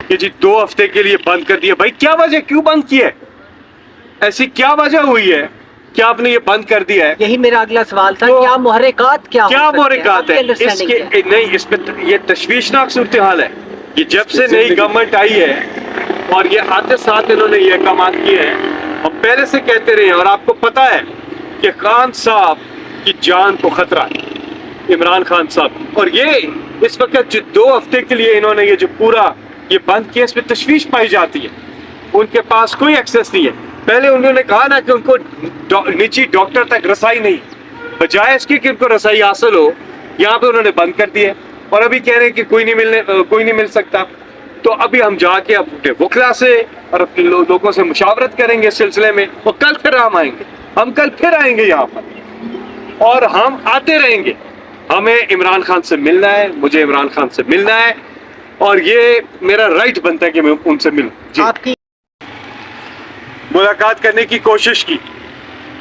کہ جی 2 ہفتے کے لیے بند کر دیا. بھائی کیا وجہ, کیوں بند کیا ہے؟ ایسی کیا وجہ ہوئی ہے کہ آپ نے یہ بند کر دیا ہے؟ یہی میرا اگلا سوال تھا. تو کیا محرکات کیا محرکات ہے اس کے؟ نہیں, اس پہ یہ تشویشناک صورتحال ہے. یہ جب سے نئی گورنمنٹ آئی ہے اور یہ آتے ساتھ انہوں نے یہ اقدامات کیے ہیں, ہم پہلے سے کہتے رہے ہیں, اور آپ کو پتا ہے کہ خان صاحب کی جان کو خطرہ ہے, عمران خان صاحب. اور یہ اس وقت جو 2 ہفتے کے لیے انہوں نے یہ جو پورا یہ بند کیا, اس پہ تشویش پائی جاتی ہے. ان کے پاس کوئی ایکسیس نہیں ہے. پہلے انہوں نے کہا نا کہ ان کو نجی ڈاکٹر تک رسائی نہیں, بجائے اس کی کہ ان کو رسائی حاصل ہو, یہاں پہ انہوں نے بند کر دیا. اور ابھی کہہ رہے ہیں کہ کوئی نہیں مل سکتا. تو ابھی ہم جا کے اپنے وکلا سے اور اپنے لوگوں سے مشاورت کریں گے اس سلسلے میں, اور کل پھر ہم آئیں گے. ہم کل پھر آئیں گے یہاں پر اور ہم آتے رہیں گے. ہمیں عمران خان سے ملنا ہے, مجھے عمران خان سے ملنا ہے, اور یہ میرا رائٹ بنتا ہے کہ میں ان سے ملوں. جی, آپ کی ملاقات کرنے کی کوشش کی.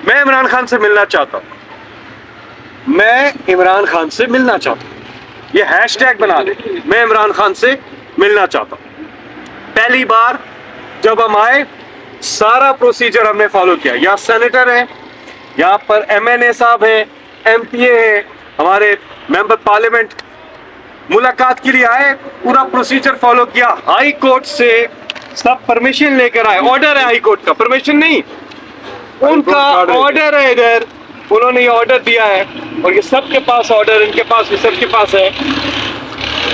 میں عمران خان سے ملنا چاہتا ہوں, میں عمران خان سے ملنا چاہتا ہوں. یہ ہیش ٹیگ بنا دیں, میں عمران خان سے ملنا چاہتا ہوں. پہلی بار جب ہم آئے سارا پروسیجر ہم نے فالو کیا. یہاں سینیٹر ہیں, یہاں پر MNA صاحب ہیں, MPA ہیں, ہمارے ممبر پارلیمنٹ. ملاقات کے لیے آئے, پورا پروسیجر فالو کیا. ہائی کورٹ سے سب پرمیشن لے کر آئے. آرڈر ہے ہائی کورٹ کا, پرمیشن نہیں, ان کا آرڈر ہے ادھر. انہوں نے یہ آرڈر دیا ہے, اور یہ سب کے پاس آرڈر, ان کے پاس بھی سب کے پاس ہے.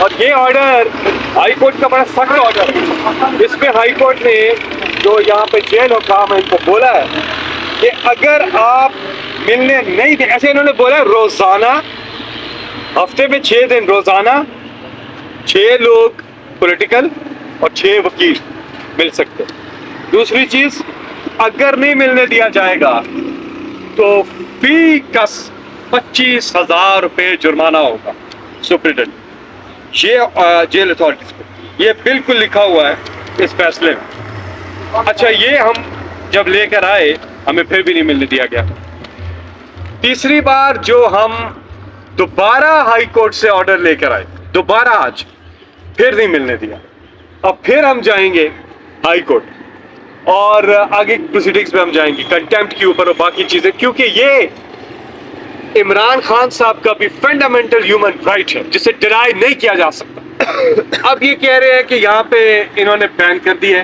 اور یہ آرڈر ہائی کورٹ کا بڑا سخت آرڈر ہے. اس پہ ہائی کورٹ نے جو یہاں پہ جیل حکام ہے ان کو بولا ہے کہ اگر آپ ملنے نہیں دیں, ایسے انہوں نے بولا ہے روزانہ, ہفتے میں 6 دن روزانہ 6 لوگ پولیٹیکل اور 6 وکیل مل سکتے. دوسری چیز, اگر نہیں ملنے دیا جائے گا تو فی کس 25,000 روپے جرمانہ ہوگا سپرنٹینڈنٹ. یہ جیل اتھارٹیز پہ یہ بالکل لکھا ہوا ہے اس فیصلے میں. اچھا, یہ ہم جب لے کر آئے ہمیں پھر بھی نہیں ملنے دیا گیا. تیسری بار جو ہم دوبارہ ہائی کورٹ سے آرڈر لے کر آئے, دوبارہ آج پھر نہیں ملنے دیا. اب پھر ہم جائیں گے ہائی کورٹ اور آگے پروسیڈنگز پہ ہم جائیں گے, کنٹیمپٹ کے اوپر اور باقی چیزیں, کیونکہ یہ عمران خان صاحب کا بھی فنڈامنٹل ہیومن رائٹ ہے جسے ڈینائی نہیں کیا جا سکتا. اب یہ کہہ رہے ہیں کہ یہاں پہ انہوں نے بین کر دی ہے.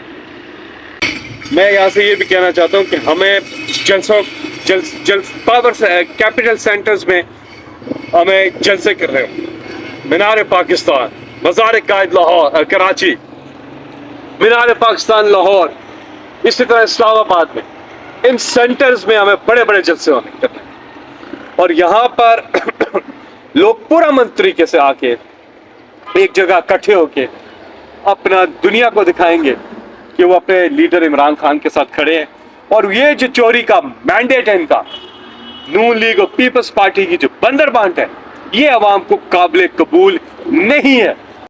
میں یہاں سے یہ بھی کہنا چاہتا ہوں کہ ہمیں پاور کیپٹل سینٹرز میں ہمیں جلسے کر رہے ہو. مینار پاکستان, مزار قائد لاہور کراچی, مینار پاکستان لاہور, اسی طرح اسلام آباد میں, ان سینٹرز میں ہمیں بڑے بڑے جلسے ہونے کرنے ہیں. اور یہاں پر لوگ پرامن طریقے سے آ کے ایک جگہ اکٹھے ہو کے اپنا دنیا کو دکھائیں گے کہ وہ اپنے لیڈر عمران خان کے ساتھ کھڑے ہیں. اور یہ جو چوری کا مینڈیٹ ہے ان کا, نون لیگ اور پیپلز پارٹی کی جو بندر بانٹ ہے, یہ عوام کو قابل قبول نہیں ہے.